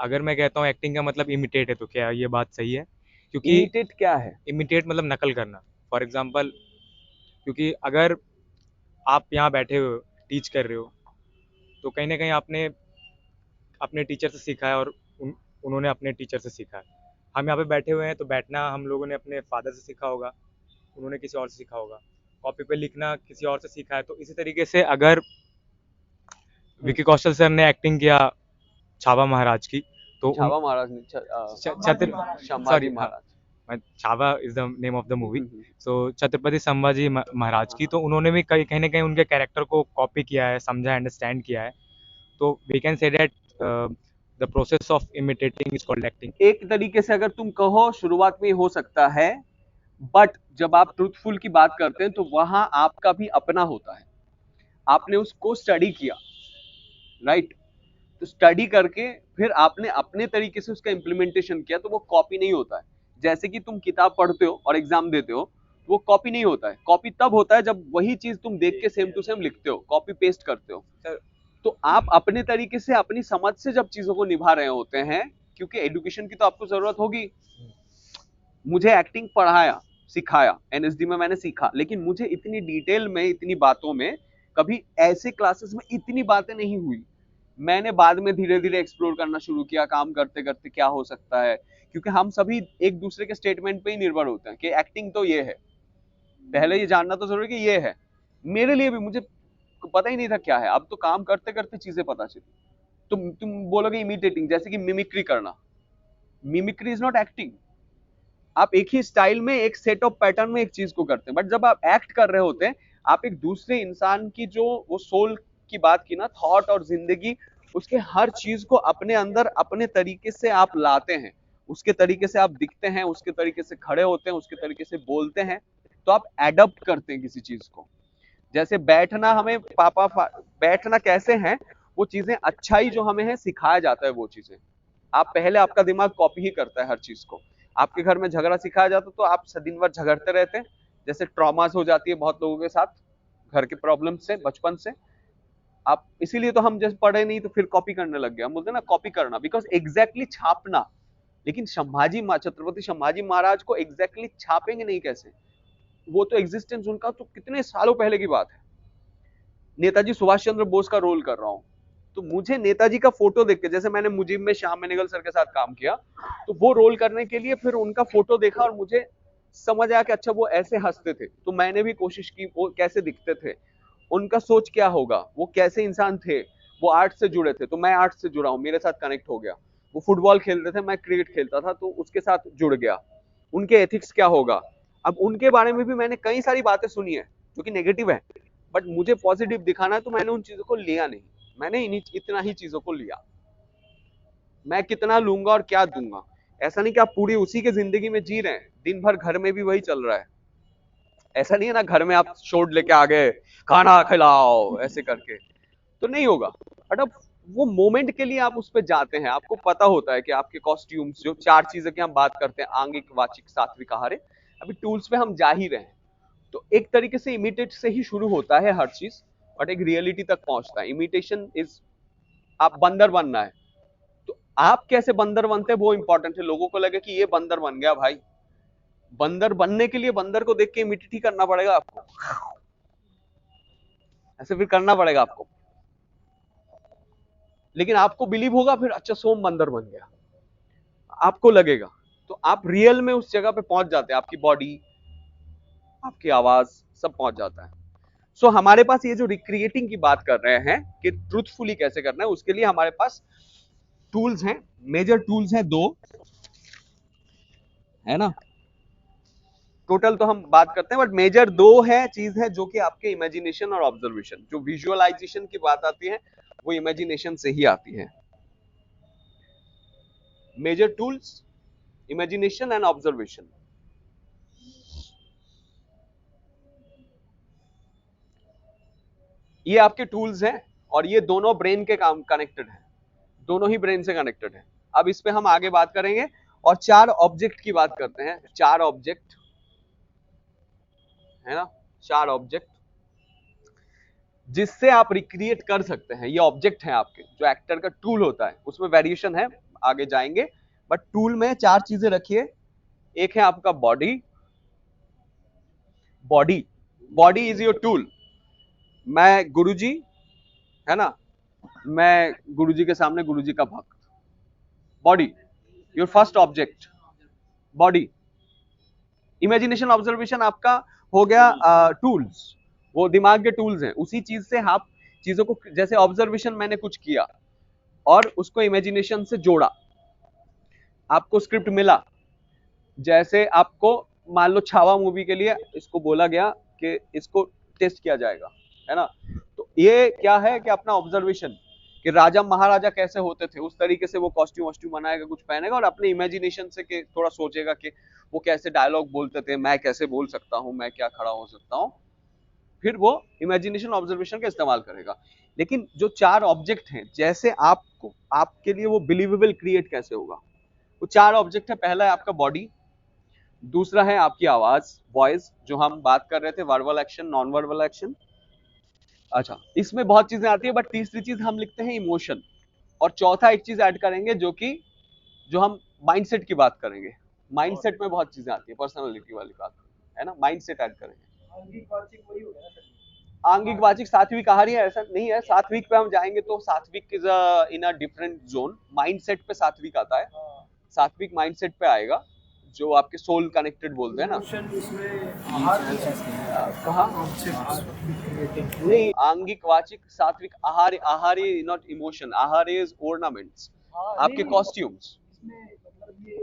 अगर मैं कहता हूँ एक्टिंग का मतलब इमिटेट है, तो क्या ये बात सही है? क्योंकि इमिटेट क्या है? इमिटेट मतलब नकल करना। फॉर एग्जांपल, क्योंकि अगर आप यहाँ बैठे हो, टीच कर रहे हो, तो कहीं ना कहीं आपने अपने टीचर से सीखा है, और उन्होंने अपने टीचर से सीखा है। हम यहाँ पे बैठे हुए हैं, तो बैठना हम लोगों ने अपने फादर से सीखा होगा, उन्होंने किसी और से सीखा होगा। कॉपी पे लिखना किसी और से सीखा है। तो इसी तरीके से अगर हम्म, विकी कौशल सर ने एक्टिंग किया छावा महाराज की, तो उन छावा महाराज ने छत्र संभाजी सॉरी, हाँ, Maharaj. Chhaava is the name of the movie. Hmm. So Chhatrapati Sambhaji Maharaj की, तो उन्होंने भी कहीं कहीं ना कहीं उनके कैरेक्टर को कॉपी किया है, समझा, अंडरस्टैंड किया है। तो we can say that the process of imitating is called acting. एक तरीके से अगर तुम कहो शुरुआत में हो सकता है, बट जब आप ट्रूथफुल की बात करते हैं तो वहां आपका भी अपना होता है। आपने उसको स्टडी किया, राइट? तो स्टडी करके फिर आपने अपने तरीके से उसका इम्प्लीमेंटेशन किया, तो वो कॉपी नहीं होता है। जैसे कि तुम किताब पढ़ते हो और एग्जाम देते हो, वो कॉपी नहीं होता है। कॉपी तब होता है जब वही चीज तुम देख के सेम टू सेम लिखते हो, कॉपी पेस्ट करते हो। तो आप अपने तरीके से अपनी समझ से जब चीजों को निभा रहे होते हैं, क्योंकि एजुकेशन की तो आपको जरूरत होगी। मुझे एक्टिंग पढ़ाया, सिखाया, एनएसडी में मैंने सीखा, लेकिन मुझे इतनी डिटेल में, इतनी बातों में कभी ऐसे क्लासेस में इतनी बातें नहीं हुई। मैंने बाद में धीरे धीरे एक्सप्लोर करना शुरू किया, काम करते करते क्या हो सकता है, क्योंकि हम सभी एक दूसरे के स्टेटमेंट पे ही निर्भर होते हैं कि एक्टिंग तो ये है। पहले ये जानना तो जरूरी कि ये है। मेरे लिए भी मुझे पता ही नहीं था क्या है, अब तो काम करते करते चीजें पता चली। तुम बोलोगे इमिटेटिंग, जैसे कि मिमिक्री करना। Mimicry is not acting. आप एक ही स्टाइल में, एक सेट ऑफ पैटर्न में एक चीज को करते हैं, बट जब आप एक्ट कर रहे होते हैं, आप एक दूसरे इंसान की जो वो सोल की बात की ना, थॉट और जिंदगी, उसके हर चीज को अपने अंदर अपने तरीके से आप लाते हैं। उसके तरीके से आप दिखते हैं, उसके तरीके से खड़े होते हैं, उसके तरीके से बोलते हैं। तो आप एडप्ट करते हैं किसी चीज को। जैसे बैठना, हमें बैठना कैसे है, वो चीजें अच्छाई जो हमें है सिखाया जाता है वो चीजें। आप पहले, आपका दिमाग कॉपी ही करता है हर चीज को। आपके घर में झगड़ा सिखाया जाता तो आप दिन भर झगड़ते रहते हैं। जैसे ट्रॉमास हो जाती है बहुत लोगों के साथ, घर के प्रॉब्लम से, बचपन से। आप इसीलिए तो हम जैसे पढ़े नहीं तो फिर कॉपी करने लग गए। हम बोलते हैं ना कॉपी करना, बिकॉज एग्जैक्टली छापना। लेकिन छत्रपति संभाजी महाराज को एग्जैक्टली छापेंगे नहीं कैसे? वो तो एग्जिस्टेंस उनका तो कितने सालों पहले की बात है। नेताजी सुभाष चंद्र बोस का रोल कर रहा हूँ, तो मुझे नेताजी का फोटो देख के, जैसे मैंने मुजीब में श्याम बेनेगल सर के साथ काम किया, तो वो रोल करने के लिए फिर उनका फोटो देखा और मुझे समझ आया कि अच्छा वो ऐसे हंसते थे, तो मैंने भी कोशिश की वो कैसे दिखते थे, उनका सोच क्या होगा, वो कैसे इंसान थे। वो आर्ट से जुड़े थे तो मैं आर्ट से जुड़ा हूँ, मेरे साथ कनेक्ट हो गया। वो फुटबॉल खेलते थे, मैं क्रिकेट खेलता था, तो उसके साथ जुड़ गया। उनके एथिक्स क्या होगा। अब उनके बारे में भी मैंने कई सारी बातें सुनी है जो कि नेगेटिव है, बट मुझे पॉजिटिव दिखाना है, तो मैंने उन चीजों को लिया नहीं। मैंने इतना ही चीजों को लिया। मैं कितना लूंगा और क्या दूंगा। ऐसा नहीं कि आप पूरी उसी के जिंदगी में जी रहे हैं, दिन भर घर में भी वही चल रहा है। ऐसा नहीं है ना घर में आप शोड लेके आ गए, खाना खिलाओ ऐसे करके, तो नहीं होगा। बट अब वो मोमेंट के लिए आप उस पर जाते हैं, आपको पता होता है कि आपके कॉस्ट्यूम्स, जो चार चीजें की हम बात करते हैं, आंगिक, वाचिक, सात्विक, आहार्य, अभी टूल्स पे हम जा ही रहे हैं। तो एक तरीके से इमिटेट से ही शुरू होता है हर चीज, बट एक रियलिटी तक पहुंचता है। इमिटेशन इज, आप बंदर बनना है, तो आप कैसे बंदर बनते हैं वो इंपॉर्टेंट है। लोगों को लगे कि ये बंदर बन गया भाई, बंदर बनने के लिए बंदर को देख के इमिटेट ही करना पड़ेगा आपको, ऐसे फिर करना पड़ेगा आपको। लेकिन आपको बिलीव होगा फिर, अच्छा सोम बंदर बन गया, आपको लगेगा। तो आप रियल में उस जगह पे पहुंच जाते हैं, आपकी बॉडी, आपकी आवाज, सब पहुंच जाता है। सो हमारे पास ये जो रिक्रिएटिंग की बात कर रहे हैं कि ट्रूथफुली कैसे करना है, उसके लिए हमारे पास टूल्स हैं। मेजर टूल्स हैं दो, है ना? टोटल तो हम बात करते हैं, बट मेजर दो है चीज है, जो कि आपके इमेजिनेशन और ऑब्जर्वेशन। जो विजुअलाइजेशन की बात आती है वो इमेजिनेशन से ही आती है। Major tools, imagination and observation, ये आपके टूल्स हैं। और ये दोनों ब्रेन के काम कनेक्टेड है, दोनों ही ब्रेन से कनेक्टेड है। अब इस पे हम आगे बात करेंगे। और चार ऑब्जेक्ट की बात करते हैं, चार ऑब्जेक्ट, है ना? चार ऑब्जेक्ट जिससे आप रिक्रिएट कर सकते हैं। ये ऑब्जेक्ट है आपके, जो एक्टर का टूल होता है, उसमें वेरिएशन है। आगे जाएंगे। बट टूल में 4 चीजें रखिए। एक है आपका body, body is your tool. मैं गुरुजी, है ना, मैं गुरुजी के सामने गुरुजी का भक्त। Body, your first object, body. Imagination observation आपका हो गया टूल्स, वो दिमाग के टूल्स हैं। उसी चीज से आप चीजों को, जैसे ऑब्जर्वेशन मैंने कुछ किया और उसको इमेजिनेशन से जोड़ा, आपको स्क्रिप्ट मिला। जैसे आपको मान लो छावा मूवी के लिए इसको बोला गया कि इसको टेस्ट किया जाएगा, है ना, तो ये क्या है कि अपना ऑब्जर्वेशन कि राजा महाराजा कैसे होते थे उस तरीके से वो कॉस्ट्यूम वॉस्ट्यूम बनाएगा, कुछ पहनेगा और अपने इमेजिनेशन से कि थोड़ा सोचेगा कि वो कैसे डायलॉग बोलते थे, मैं कैसे बोल सकता हूँ, मैं क्या खड़ा हो सकता हूँ, फिर वो इमेजिनेशन ऑब्जर्वेशन का इस्तेमाल करेगा। लेकिन जो 4 ऑब्जेक्ट हैं, जैसे आपको, आपके लिए वो बिलीवेबल क्रिएट कैसे होगा, वो 4 ऑब्जेक्ट है। पहला है आपका बॉडी, दूसरा है आपकी आवाज, वॉइस, जो हम बात कर रहे थे, verbal action, non verbal action. अच्छा, इसमें बहुत चीजें आती है, बट तीसरी चीज हम लिखते हैं इमोशन। और चौथा एक चीज ऐड करेंगे जो हम माइंडसेट की बात करेंगे। माइंडसेट में बहुत चीजें आती है, पर्सनालिटी वाली बात, है ना, माइंडसेट ऐड करेंगे। आंगिक वाचिक सात्विक आहारी है, ऐसा नहीं है। सात्विक पे हम जाएंगे तो sattvik is in a different zone. Mindset पे सात्विक आता है, सात्विक माइंडसेट पे आएगा, जो आपके सोल कनेक्टेड बोलते हैं ना। कहा नहीं, आंगिक वाचिक सात्विक आहार, आहार नॉट इमोशन, आहार इज ऑर्नामेंट्स, आपके कॉस्ट्यूम्स।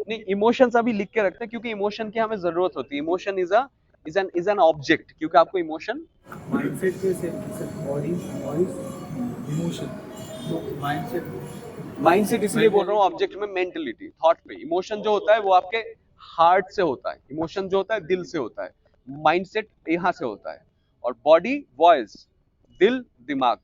नहीं, इमोशंस अभी लिख के रखते हैं क्योंकि इमोशन की हमें जरूरत होती है। इमोशन इज एन ऑब्जेक्ट, क्योंकि आपको इमोशन माइंडसेट पे से बॉडी, वॉइस, इमोशन, तो माइंडसेट इसलिए बोल रहा हूँ ऑब्जेक्ट में, मेंटलिटी, थॉट पे। इमोशन जो होता है वो आपके हार्ट से होता है, इमोशन जो होता है दिल से होता है, माइंडसेट यहाँ से होता है। और बॉडी, वॉइस, दिल, दिमाग,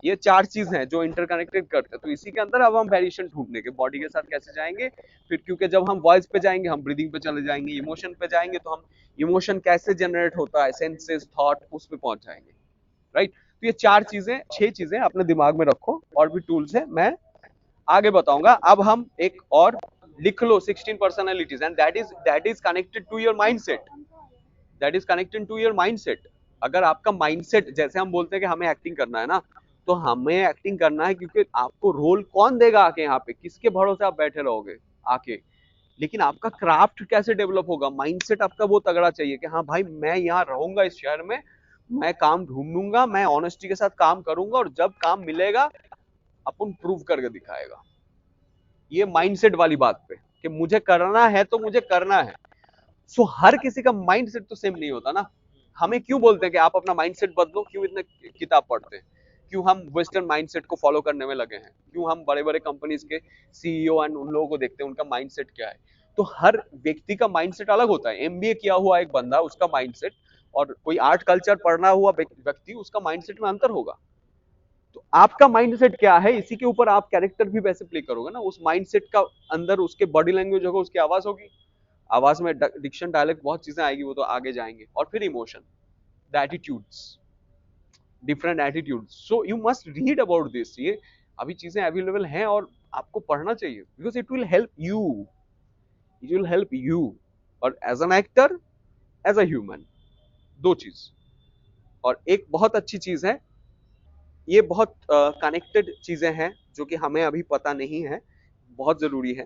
ये 4 चीज हैं जो इंटरकनेक्टेड करते हैं। तो इसी के अंदर अब हम वेरिएशन ढूंढने के बॉडी के साथ कैसे जाएंगे, फिर क्योंकि जब हम वॉइस पे जाएंगे हम ब्रीदिंग पे चले जाएंगे, इमोशन पे जाएंगे तो हम इमोशन कैसे जनरेट होता है, सेंसेस, थॉट, उस पे पहुंच जाएंगे, राइट। तो ये 4 चीजें, 6 चीजें अपने दिमाग में रखो, और भी टूल्स है, मैं आगे बताऊंगा। अब हम एक और लिख लो, 16 personalities, and that is connected to your mindset, that is connected to your mindset. अगर आपका माइंडसेट, जैसे हम बोलते हैं कि हमें एक्टिंग करना है ना, तो हमें एक्टिंग करना है क्योंकि आपको रोल कौन देगा आके, यहाँ पे किसके भरोसे आप बैठे रहोगे आके। लेकिन आपका क्राफ्ट कैसे डेवलप होगा, माइंडसेट आपका वो तगड़ा चाहिए कि हाँ भाई मैं यहाँ रहूंगा इस शहर में, मैं काम ढूंढूंगा, मैं ऑनेस्टी के साथ काम करूंगा, और जब काम मिलेगा अपन प्रूव करके दिखाएगा। ये माइंडसेट वाली बात पे कि मुझे करना है तो मुझे करना है। सो हर किसी का माइंडसेट तो सेम नहीं होता ना। हमें क्यों बोलते हैं कि आप अपना माइंडसेट बदलो, क्यों इतने किताब पढ़ते हैं, क्यों हम वेस्टर्न माइंडसेट को फॉलो करने में लगे हैं, क्यों हम बड़े बड़े कंपनीज के सीईओ एंड उन लोगों को देखते हैं, उनका माइंडसेट क्या है। तो हर व्यक्ति का माइंडसेट अलग होता है। एमबीए किया हुआ एक बंदा, उसका माइंडसेट, और कोई आर्ट कल्चर पढ़ना हुआ व्यक्ति, उसका माइंडसेट में अंतर होगा। तो आपका माइंडसेट क्या है, इसी के ऊपर आप कैरेक्टर भी वैसे प्ले करोगे ना। उस माइंडसेट का अंदर उसके बॉडी लैंग्वेज होगा, उसकी आवाज होगी, आवाज में डिक्शन, डायलेक्ट, बहुत चीजें आएगी, वो तो आगे जाएंगे। और फिर emotion, the attitudes, different attitudes. So you must read about this. ये अभी चीजें अवेलेबल हैं और आपको पढ़ना चाहिए, because it will help you, it will help you, और as an actor, as a human, 2 चीज। और एक बहुत अच्छी चीज है, ये बहुत कनेक्टेड चीजें हैं जो कि हमें अभी पता नहीं है, बहुत जरूरी है।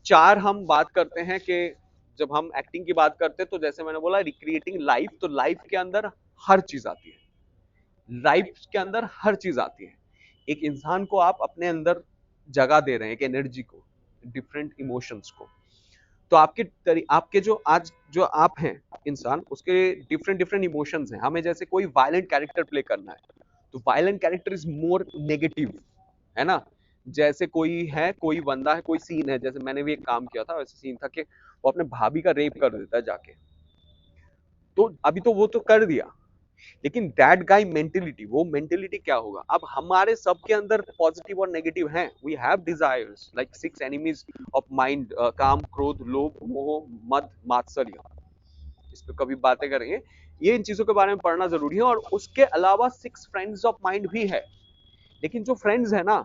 4 हम बात करते हैं कि जब हम एक्टिंग की बात करते हैं तो जैसे मैंने बोला रिक्रिएटिंग लाइफ, तो लाइफ के अंदर हर चीज आती है, लाइफ के अंदर हर चीज आती है। एक इंसान को आप अपने अंदर जगह दे रहे हैं, एक एनर्जी को, डिफरेंट इमोशंस को। तो आपके जो आज जो आप हैं इंसान, उसके डिफरेंट डिफरेंट इमोशंस हैं। हमें जैसे कोई वायलेंट कैरेक्टर प्ले करना है तो violent character is more negative, है ना। जैसे कोई बंदा है, कोई सीन है, जैसे मैंने भी एक काम किया था, वैसे सीन था कि वो अपने भाभी का रेप कर देता है जाके। तो अभी तो वो तो कर दिया, लेकिन दैट गाय मेंटेलिटी, वो मेंटेलिटी क्या होगा। अब हमारे सबके अंदर पॉजिटिव और नेगेटिव हैं। We have desires like 6 enemies of mind, kaam, krodh, लोभ, मोह, मद, मात्सर्य। इस पे कभी बातें करेंगे। ये इन चीजों के बारे में पढ़ना जरूरी है। और उसके अलावा 6 फ्रेंड्स ऑफ माइंड भी है। लेकिन जो फ्रेंड्स है ना,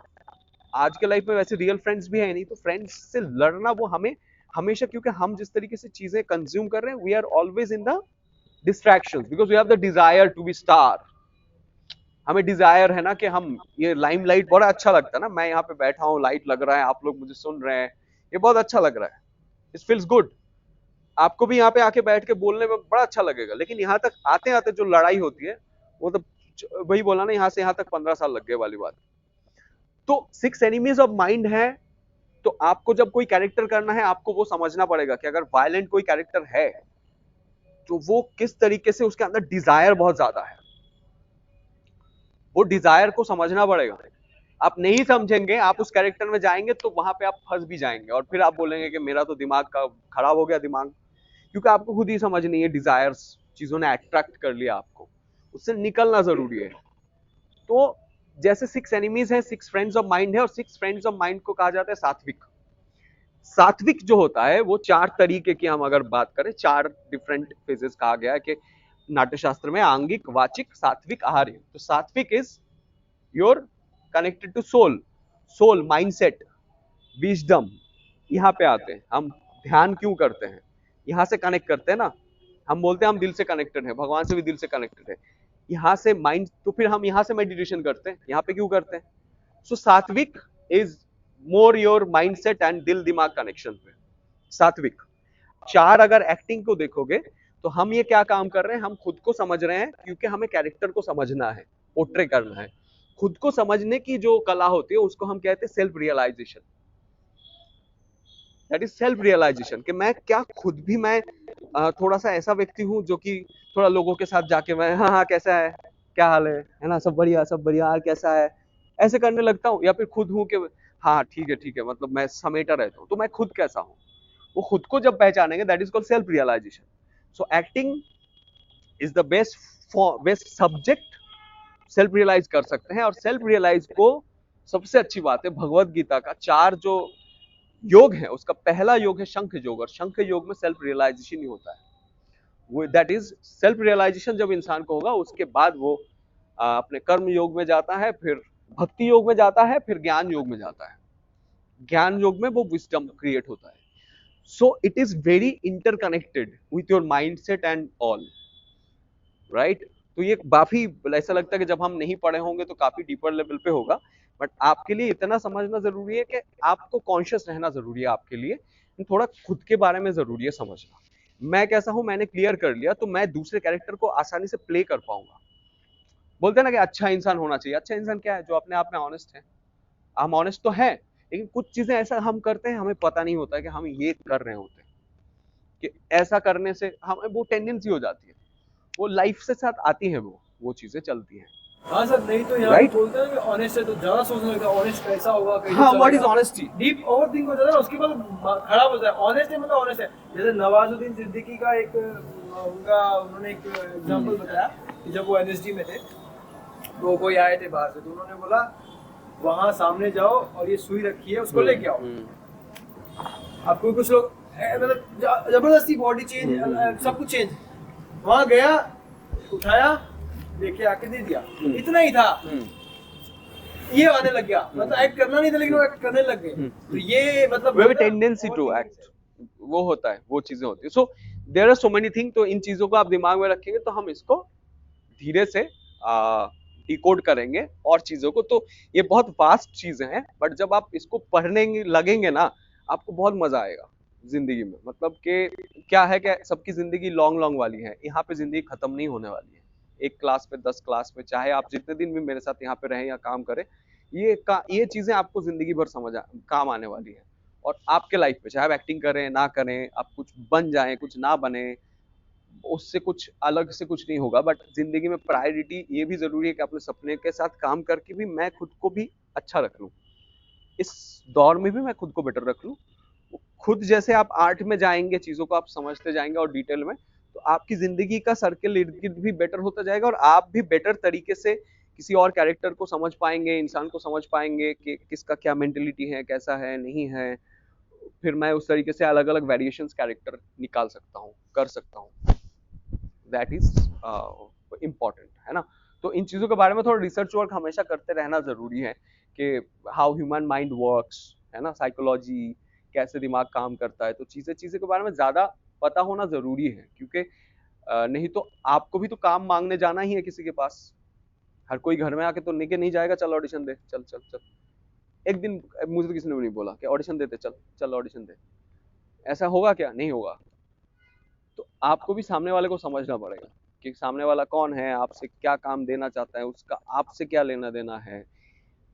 आज के लाइफ में वैसे रियल फ्रेंड्स भी है नहीं, तो फ्रेंड्स से लड़ना वो हमें हमेशा, क्योंकि हम जिस तरीके से चीजें कंज्यूम कर रहे हैं, we are always in the distractions because we have the desire to be star. हमें डिजायर है ना कि हम ये लाइमलाइट बड़ा अच्छा लगता है ना, मैं यहाँ पे बैठा हूँ, लाइट लग रहा है, आप लोग मुझे सुन रहे हैं, ये बहुत अच्छा लग रहा है, इट फील्स गुड। आपको भी यहाँ पे आके बैठ के बोलने में बड़ा अच्छा लगेगा, लेकिन यहाँ तक आते आते जो लड़ाई होती है वो तो वही बोला ना, यहाँ से यहाँ तक 15 साल लग गए वाली बात। तो 6 एनिमीज ऑफ माइंड है, तो आपको जब कोई कैरेक्टर करना है आपको वो समझना पड़ेगा कि अगर वायलेंट कोई कैरेक्टर है तो वो किस तरीके से, उसके अंदर डिजायर बहुत ज्यादा है, वो डिजायर को समझना पड़ेगा। आप नहीं समझेंगे, आप उस कैरेक्टर में जाएंगे तो वहां पे आप फंस भी जाएंगे और फिर आप बोलेंगे कि मेरा तो दिमाग का खराब हो गया दिमाग, क्योंकि आपको खुद ही समझ नहीं है, डिजायर्स चीजों ने अट्रैक्ट कर लिया आपको, उससे निकलना जरूरी है। तो जैसे 6 एनिमीज है, 6 फ्रेंड्स ऑफ माइंड है, और 6 फ्रेंड्स ऑफ माइंड को कहा जाता है सात्विक। सात्विक जो होता है वो 4 तरीके की, हम अगर बात करें 4 डिफरेंट फेजेस कहा गया है कि नाट्यशास्त्र में, आंगिक, वाचिक, सात्विक, आहार्य। तो sattvik is your connected to soul, soul mindset, wisdom. यहाँ पे आते हैं हम, ध्यान क्यों करते हैं, यहाँ से कनेक्ट करते हैं ना, हम बोलते हैं हम दिल से कनेक्टेड है, भगवान से भी दिल से कनेक्टेड है, यहाँ से माइंड, तो फिर हम यहाँ से मेडिटेशन करते हैं, यहाँ पे क्यों करते हैं? सो सात्विक is more your mindset and दिल दिमाग कनेक्शन पे, सात्विक। 4 अगर एक्टिंग को देखोगे तो हम ये क्या काम कर रहे हैं, हम खुद को समझ रहे हैं, क्योंकि हमें कैरेक्टर को समझना है, पोर्ट्रे करना है। खुद को समझने की जो कला होती है उसको हम कहते हैं self realization. That is self realization, कि मैं क्या खुद भी मैं थोड़ा सा ऐसा व्यक्ति हूँ जो कि थोड़ा लोगों के साथ जाके मैं हाँ कैसा है, क्या हाल है ना, सब बढ़िया यार कैसा है, ऐसे करने लगता हूँ, या फिर खुद हूँ कि हाँ ठीक है, मतलब मैं समेटा रहता हूँ, तो मैं खुद कैसा हूँ, वो खुद को जब पहचानेंगे that is called self realization. So acting is the best subject, self realize कर सकते हैं। और सेल्फ रियलाइज को सबसे अच्छी बात है, भगवत गीता का 4 जो योग है उसका पहला योग है शंख योग, और शंख योग में सेल्फ रियलाइजेशन ही होता है, वो दैट इज सेल्फ रियलाइजेशन। जब इंसान को होगा उसके बाद वो अपने कर्म योग में जाता है, फिर भक्ति योग में जाता है, फिर ज्ञान योग में जाता है। ज्ञान योग में वो विजडम क्रिएट होता है। So it is very interconnected with your mindset and all, right. तो ये काफी ऐसा लगता है कि जब हम नहीं पढ़े होंगे तो काफी डीपर लेवल पे होगा, बट आपके लिए इतना समझना जरूरी है कि आपको कॉन्शियस रहना जरूरी है, आपके लिए थोड़ा खुद के बारे में जरूरी है समझना। मैं कैसा हूं मैंने क्लियर कर लिया, तो मैं दूसरे कैरेक्टर को आसानी से प्ले कर पाऊंगा। बोलते हैं ना कि अच्छा इंसान होना चाहिए, अच्छा इंसान क्या है, जो अपने आप में ऑनेस्ट है। हम ऑनेस्ट तो है, लेकिन कुछ चीजें ऐसा हम करते हैं, हमें पता नहीं होता है कि हम ये कर रहे होते हैं, कि ऐसा करने से हमें वो टेंडेंसी हो जाती है, वो लाइफ से साथ आती है, वो चीजें चलती हैं। हाँ सर, नहीं तो यहाँ बोलते हैं कि ऑनेस्ट है तो ज्यादा सोचने लगता है, ऑनेस्ट कैसा होगा, कैसे हाँ, what is honesty, deep over think हो जाता है, उसके बाद खराब होता है। ऑनेस्ट है मतलब ऑनेस्ट है। जैसे नवाजुद्दीन सिद्दीकी का एक उन्होंने एक एग्जांपल बताया कि जब वो एनएसडी में थे तो कोई आए थे बाहर से, तो उन्होंने बोला वहाँ सामने जाओ और ये सुई रखी है उसको लेके आओ। आपको कुछ लोग मतलब जबरदस्ती बॉडी चेंज, सब कुछ चेंज, वहाँ गया, उठाया, लेके आके दे दिया, इतना ही था। ये आने लग गया, मतलब एक्ट करना नहीं था लेकिन वो एक्ट करने लग गए। तो ये मतलब वे टेंडेंसी टू एक्ट, वो होता है, वो चीजें होती है। So there are so many thing, तो इन चीजों को आप दिमाग में रखेंगे तो हम इसको धीरे से डिकोड करेंगे और चीजों को। तो ये बहुत वास्ट चीजें हैं, बट जब आप इसको पढ़ने लगेंगे ना आपको बहुत मजा आएगा जिंदगी में। मतलब कि क्या है कि सबकी जिंदगी लॉन्ग वाली है, यहाँ पे जिंदगी खत्म नहीं होने वाली है। एक क्लास पे 10 क्लास पे, चाहे आप जितने दिन भी मेरे साथ यहाँ पे रहें या काम करें, ये चीजें आपको जिंदगी भर काम आने वाली है। और आपके लाइफ में चाहे आप एक्टिंग करें ना करें, आप कुछ बन जाएं कुछ ना बने, उससे कुछ अलग से कुछ नहीं होगा। बट जिंदगी में प्रायोरिटी ये भी जरूरी है कि अपने सपने के साथ काम करके भी मैं खुद को भी अच्छा रख लूँ, इस दौर में भी मैं खुद को बेटर रख लूँ। खुद जैसे आप आर्ट में जाएंगे, चीजों को आप समझते जाएंगे और डिटेल में, तो आपकी जिंदगी का सर्कल इर्द गिर्द भी बेटर होता जाएगा, और आप भी बेटर तरीके से किसी और कैरेक्टर को समझ पाएंगे, इंसान को समझ पाएंगे कि किसका क्या मेंटेलिटी है, कैसा है, नहीं है। फिर मैं उस तरीके से अलग अलग वेरिएशंस कैरेक्टर निकाल सकता हूँ, कर सकता हूँ। दैट इज इम्पोर्टेंट, है ना। तो इन चीजों के बारे में थोड़ा रिसर्च वर्क हमेशा करते रहना जरूरी है, कि हाउ ह्यूमन माइंड वर्क्स, है ना, साइकोलॉजी, कैसे दिमाग काम करता है, तो चीज़ें के बारे में ज़्यादा पता होना ज़रूरी है, क्योंकि नहीं तो आपको भी तो काम मांगने जाना ही है किसी के पास। हर कोई घर में आके तो लेके नहीं जाएगा, चल ऑडिशन दे, चल चल चल। एक दिन मुझे तो किसी ने भी नहीं बोला कि ऑडिशन देते, चल चल ऑडिशन दे। ऐसा होगा क्या? नहीं होगा। तो आपको भी सामने वाले को समझना पड़ेगा कि सामने वाला कौन है, आपसे क्या काम देना चाहता है, उसका आपसे क्या लेना देना है।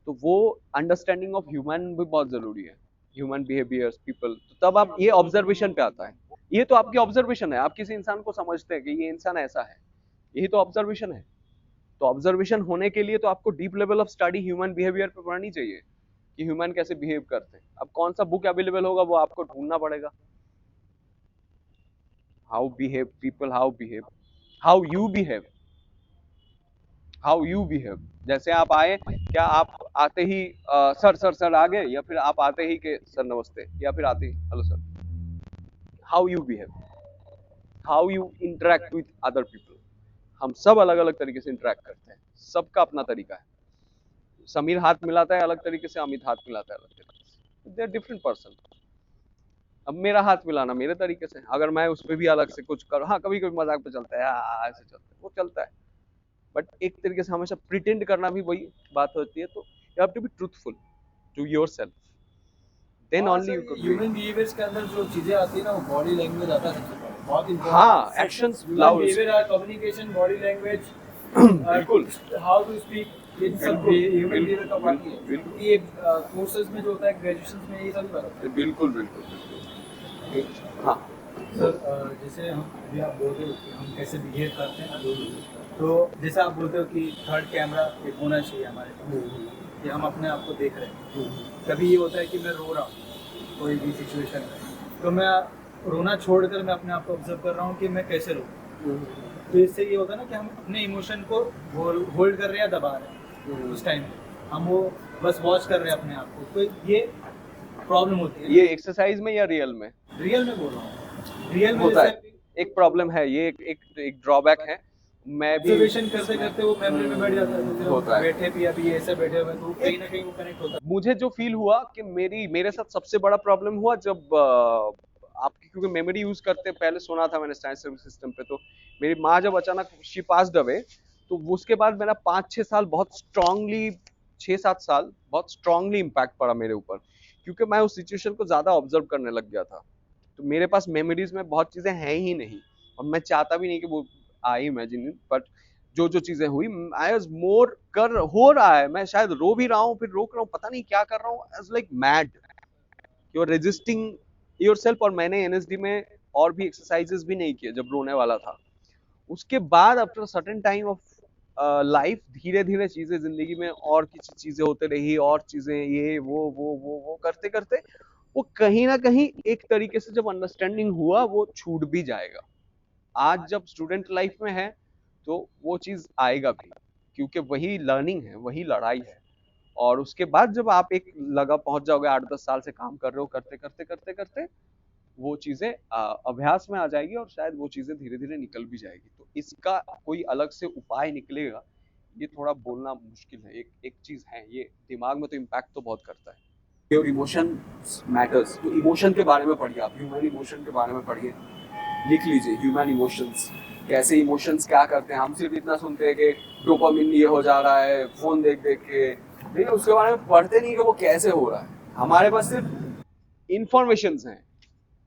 तो वो अंडरस्टैंडिंग ऑफ ह्यूमन भी बहुत जरूरी है, ह्यूमन बिहेवियर्स, पीपल। तो तब आप ये ऑब्जर्वेशन पे आता है, ये तो आपकी ऑब्जर्वेशन है, आप किसी इंसान को समझते हैं कि ये इंसान ऐसा है, यही तो ऑब्जर्वेशन है। तो ऑब्जर्वेशन होने के लिए तो आपको deep level of study human behaviour पे पढ़नी चाहिए कि ह्यूमन कैसे बिहेव करते हैं। अब कौन सा बुक अवेलेबल होगा वो आपको ढूंढना पड़ेगा। How behave people, how you behave, how you behave. जैसे आप आए, क्या आप आते ही सर सर सर आ गए, या फिर आप आते ही के सर नमस्ते, या फिर आते ही hello sir. How you behave, how you interact with other people. हम सब अलग अलग तरीके से इंटरेक्ट करते हैं, सबका अपना तरीका है। समीर हाथ मिलाता है अलग तरीके से, अमित हाथ मिलाता है अलग तरीके से, दे आर डिफरेंट पर्सन। अब मेरा हाथ मिलाना मेरे तरीके से, अगर मैं उस पर भी अलग से कुछ करूँ, हाँ कभी कभी मजाक पे चलता है, ऐसे चलता है, वो चलता है, बट एक तरीके से हमेशा प्रिटेंड करना भी वही बात होती है। तो you have to be truthful to yourself, then only you can. Human behaviours के अंदर जो चीजें आती है ना, वो बॉडी लैंग्वेज आता है सबसे पहले, बहुत इंपॉर्टेंट। हाँ, एक्शंस लाउड, बिहेवियर और कम्युनिकेशन, बॉडी लैंग्वेज, बिल्कुल, हाउ टू स्पीक, ये सब ह्यूमन बिहेवियर का पार्ट है। बिल्कुल। ये कोर्सेज में जो होता है, ग्रेजुएशन में, ये सभी बात है। बिल्कुल बिल्कुल बिल्कुल। हाँ सर, जैसे हम अभी आप बोल रहे हो कि हम कैसे बिहेव करते हैं, तो जैसे आप बोलते हो कि थर्ड कैमरा एक होना चाहिए हमारे पास, कि हम अपने आप को देख रहे हैं। कभी ये होता है कि मैं रो रहा हूँ कोई भी सिचुएशन में, तो मैं रोना छोड़कर मैं अपने आप को ऑब्जर्व कर रहा हूँ कि मैं कैसे रो। तो इससे ये होता है ना कि हम अपने इमोशन को होल्ड कर रहे हैं या दबा रहे हैं उस टाइम पे, हम वो बस वॉच कर रहे हैं अपने आप को। तो ये प्रॉब्लम होती है। ये एक्सरसाइज में या रियल में? रियल में बोल रहा हूँ, रियल में होता है, एक प्रॉब्लम है, ये एक ड्रॉबैक है। मैं भी ऑब्जर्वेशन करते करते वो मेमोरी में बैठ जाता है, तो फिर होता है। बैठे भी अभी ऐसे बैठे हुए, तो कहीं ना कहीं वो कनेक्ट होता है। मुझे जो फील हुआ कि मेरे साथ सबसे बड़ा प्रॉब्लम हुआ जब आपकी, क्योंकि मेमोरी यूज करते पहले सुना था मैंने स्टैंड सर्विस सिस्टम पे, तो मेरी माँ जब अचानक शी पास्ड अवे, तो उसके बाद मेरा 5-6 साल बहुत स्ट्रांगली, 6-7 साल बहुत स्ट्रांगली इम्पैक्ट पड़ा मेरे ऊपर, क्योंकि मैं उस सिचुएशन को ज्यादा ऑब्जर्व करने लग गया था। तो मेरे पास मेमोरीज में बहुत चीजें हैं ही नहीं, और मैं चाहता भी नहीं कि वो आई इमेजिन, बट जो चीजें हुई, आई वाज मोर कर हो रहा है, मैं शायद रो भी रहा हूँ, फिर रोक रहा हूँ, पता नहीं क्या कर रहा हूँ, as like mad, you are resisting yourself. और मैंने एनएसडी में और भी एक्सरसाइजेस भी नहीं किए जब रोने वाला था। उसके बाद after certain time of life, धीरे धीरे चीजें जिंदगी में और किसी चीजें होते रही, और चीजें ये वो करते करते वो कहीं ना कहीं एक तरीके से जब अंडरस्टैंडिंग हुआ, वो छूट भी जाएगा। आज जब स्टूडेंट लाइफ में है तो वो चीज आएगा भी, क्योंकि वही लर्निंग है, वही लड़ाई है। और उसके बाद जब आप एक लगा पहुंच जाओगे, 8-10 साल से काम कर रहे हो, करते करते करते करते वो चीजें अभ्यास में आ जाएगी, और शायद वो चीजें धीरे धीरे निकल भी जाएगी। तो इसका कोई अलग से उपाय निकलेगा, ये थोड़ा बोलना मुश्किल है। एक चीज है, ये दिमाग में तो इम्पैक्ट तो बहुत करता है। योर इमोशन मैटर्स, तो इमोशन के बारे में पढ़िए, आप ह्यूमन इमोशन के बारे में पढ़िए, लिख लीजिए ह्यूमन इमोशंस, कैसे इमोशंस क्या करते हैं। हम सिर्फ इतना सुनते हैं कि डोपामिन ये हो जा रहा है फोन देख देख के, लेकिन उसके बारे में पढ़ते नहीं कि वो कैसे हो रहा है। हमारे पास सिर्फ इंफॉर्मेशन हैं,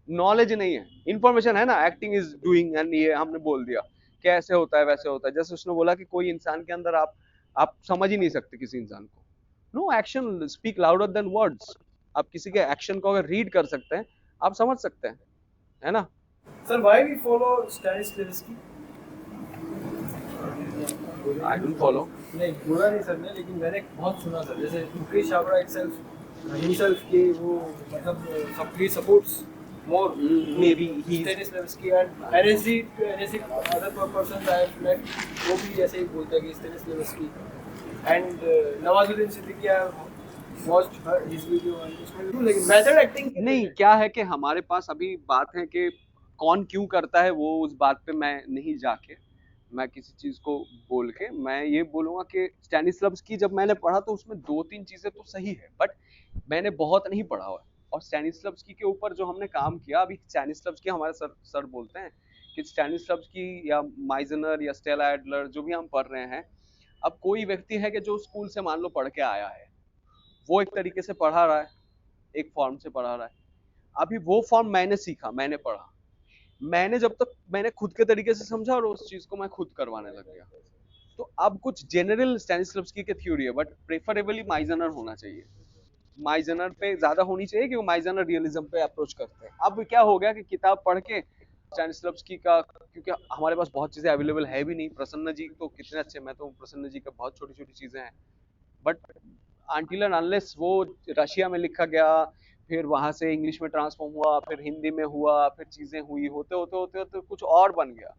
नॉलेज नहीं है। इंफॉर्मेशन है ना, एक्टिंग इज डूइंग, एंड ये हमने बोल दिया कैसे होता है वैसे होता है। जैसे उसने बोला कि कोई इंसान के अंदर आप समझ ही नहीं सकते किसी इंसान को। No, action speak louder than words. आप किसी के एक्शन को अगर रीड कर सकते हैं, आप समझ सकते हैं, है ना। Sir, why we follow Stanislavski? I don't follow. नहीं, बोला नहीं सर ने, लेकिन मैंने बहुत सुना सर। जैसे मुकेश छाबड़ा हिमसेल्फ के वो मतलब सबकी supports more maybe he Stanislavski and NSD other persons I have met, वो भी ऐसे ही बोलता है कि Stanislavski and Nawazuddin Siddiqui I have watched his video, and उसमें लेकिन मेथड एक्टिंग नहीं, क्या है कि हमारे पास अभी बात है कि कौन क्यों करता है, वो उस बात पे मैं नहीं जाके, मैं किसी चीज को बोल के मैं ये बोलूंगा कि स्टैनिस्लव्स्की जब मैंने पढ़ा तो उसमें 2-3 चीजें तो सही है, बट मैंने बहुत नहीं पढ़ा हुआ है। और स्टैनिस्लव्स्की के ऊपर जो हमने काम किया, अभी स्टैनिस्लव्स्की हमारे सर बोलते हैं कि स्टैनिस्लव्स्की या माइजनर या स्टेला एडलर जो भी हम पढ़ रहे हैं, अब कोई व्यक्ति है कि जो स्कूल से मान लो पढ़ के आया है, वो एक तरीके से पढ़ा रहा है, एक फॉर्म से पढ़ा रहा है। अभी वो फॉर्म मैंने सीखा, मैंने पढ़ा, मैंने जब तक मैंने खुद के तरीके से समझा और उस चीज को मैं खुद करवाने लग गया। तो अब कुछ जनरल स्टैनिस्लव्स्की की थ्योरी है, बट प्रेफरेबली माइजनर होना चाहिए। माइजनर पे ज्यादा होनी चाहिए कि वो माइजनर रियलिज्म पे अप्रोच करते हैं। अब क्या हो गया कि किताब पढ़ के स्टैनिस्लव्स्की का, क्योंकि हमारे पास बहुत चीजें अवेलेबल है भी नहीं, प्रसन्न जी तो कितने अच्छे, मैं तो प्रसन्न जी का बहुत छोटी छोटी चीजें हैं, बट अनटिल एंड अनलेस वो रशिया में लिखा गया, फिर वहां से इंग्लिश में ट्रांसफॉर्म हुआ, फिर हिंदी में हुआ, फिर चीजें हुई, होते होते होते होते कुछ और बन गया।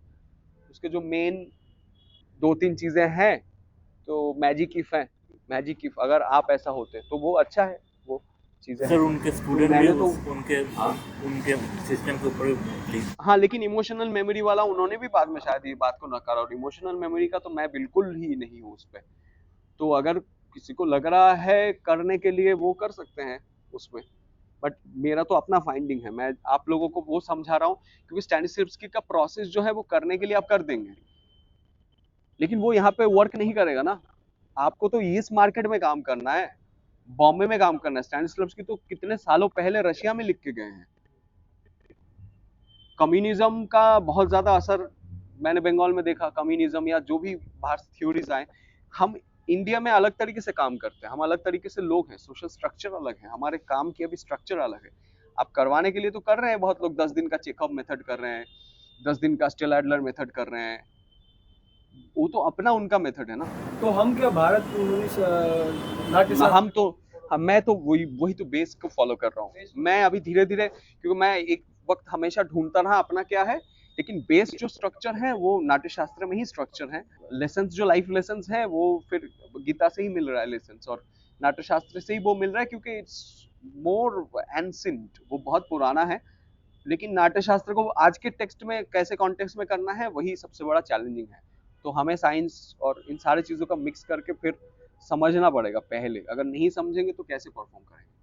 उसके जो मेन 2-3 चीजें हैं तो मैजिक इफ है, मैजिक इफ अगर आप ऐसा होते तो वो अच्छा है, वो चीजें सर उनके स्टूडेंट मैंने भी तो उनके सिस्टम के ऊपर हाँ, लेकिन इमोशनल मेमोरी वाला उन्होंने भी बाद में शायद ये बात को नकारा, और इमोशनल मेमोरी का तो मैं बिल्कुल ही नहीं हूँ उस पे। तो अगर किसी को लग रहा है करने के लिए वो कर सकते हैं उसमें, बट मेरा तो अपना फाइंडिंग है, मैं आप लोगों को वो समझा रहा हूँ क्योंकि स्टैनिस्लव्स्की का प्रोसेस जो है वो करने के लिए आप कर देंगे, लेकिन वो यहाँ पे वर्क नहीं करेगा ना। आपको तो इस मार्केट में काम करना है, बॉम्बे में काम करना है। स्टैनिस्लव्स्की तो कितने सालों पहले रशिया में लिख के गए हैं। कम्युनिज्म का बहुत ज्यादा असर मैंने बंगाल में देखा, कम्युनिज्म या जो भी बाहर से थ्योरीज आए। हम इंडिया में अलग तरीके से काम करते हैं, हम अलग तरीके से लोग हैं, सोशल स्ट्रक्चर अलग है, हमारे काम की अभी स्ट्रक्चर अलग है। आप करवाने के लिए तो कर रहे हैं, बहुत लोग 10 दिन का चेकअप मेथड कर रहे हैं, 10 दिन का स्टेला एडलर मेथड कर रहे हैं, वो तो अपना उनका मेथड है ना। तो हम क्या भारत नाट्य हम तो मैं तो वही तो बेस को फॉलो कर रहा हूँ मैं अभी धीरे धीरे, क्योंकि मैं एक वक्त हमेशा ढूंढता रहा अपना क्या है, लेकिन बेस जो स्ट्रक्चर है वो नाट्य शास्त्र में ही स्ट्रक्चर है। लेसन्स जो लाइफ लेसन्स है वो फिर गीता से ही मिल रहा है लेसन्स, और नाट्य शास्त्र से ही वो मिल रहा है क्योंकि इट्स मोर एंसेंट, वो बहुत पुराना है। लेकिन नाट्य शास्त्र को आज के टेक्स्ट में कैसे कॉन्टेक्स्ट में करना है वही सबसे बड़ा चैलेंजिंग है। तो हमें साइंस और इन सारी चीजों का मिक्स करके फिर समझना पड़ेगा पहले, अगर नहीं समझेंगे तो कैसे परफॉर्म करेंगे।